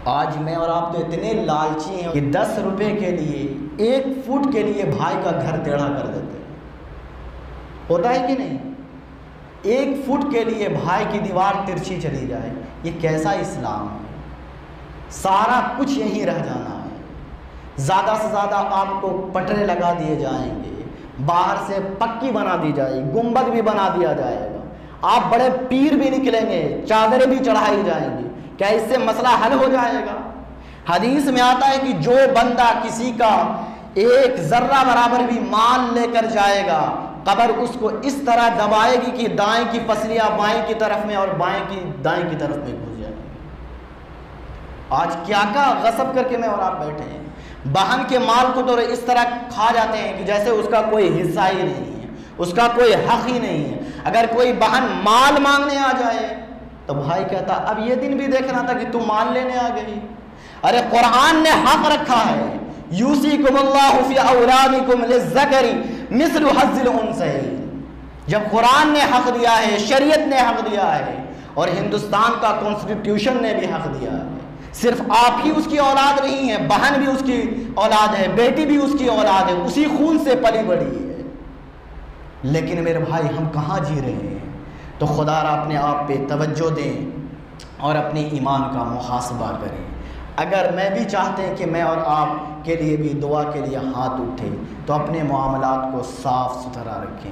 آج میں اور آپ تو اتنے لالچی ہیں کہ 10 روپے کے لیے 1 فٹ کے لیے بھائی کا گھر ٹیڑھا کر دیتے ہیں۔ ہوتا ہے کہ نہیں؟ 1 فٹ کے لیے بھائی کی دیوار ترچھی چلی جائے، یہ کیسا اسلام ہے؟ سارا کچھ یہیں رہ جانا ہے۔ زیادہ سے زیادہ آپ کو پٹرے لگا دیے جائیں گے، باہر سے پکی بنا دی جائے گی، گنبد بھی بنا دیا جائے گا، آپ بڑے پیر بھی نکلیں گے، چادریں بھی چڑھائی جائیں گی، کیا اس سے مسئلہ حل ہو جائے گا؟ حدیث میں آتا ہے کہ جو بندہ کسی کا 1 ذرہ برابر بھی مال لے کر جائے گا، قبر اس کو اس طرح دبائے گی کہ دائیں کی پسلیاں بائیں کی طرف میں اور بائیں کی دائیں کی طرف میں گھس جائے گی۔ آج کیا غصب کر کے میں اور آپ بیٹھے ہیں، بہن کے مال کو تو اس طرح کھا جاتے ہیں کہ جیسے اس کا کوئی حصہ ہی نہیں ہے، اس کا کوئی حق ہی نہیں ہے۔ اگر کوئی بہن مال مانگنے آ جائے تو بھائی کہتا اب یہ دن بھی دیکھنا تھا کہ تم مال لینے آ گئی۔ ارے قرآن نے حق رکھا ہے، یوصیکم اللہ فی اولادکم للذکر مثل حظ الانثیین۔ جب قرآن نے حق دیا ہے، شریعت نے حق دیا ہے، اور ہندوستان کا کانسٹیٹیوشن نے بھی حق دیا ہے، صرف آپ ہی اس کی اولاد نہیں ہے، بہن بھی اس کی اولاد ہے، بیٹی بھی اس کی اولاد ہے، اسی خون سے پلی بڑی ہے۔ لیکن میرے بھائی ہم کہاں جی رہے ہیں؟ تو خدا را اپنے آپ پہ توجہ دیں اور اپنے ایمان کا محاسبہ کریں۔ اگر میں بھی چاہتے ہیں کہ میں اور آپ کے لیے بھی دعا کے لیے ہاتھ اٹھے تو اپنے معاملات کو صاف ستھرا رکھیں۔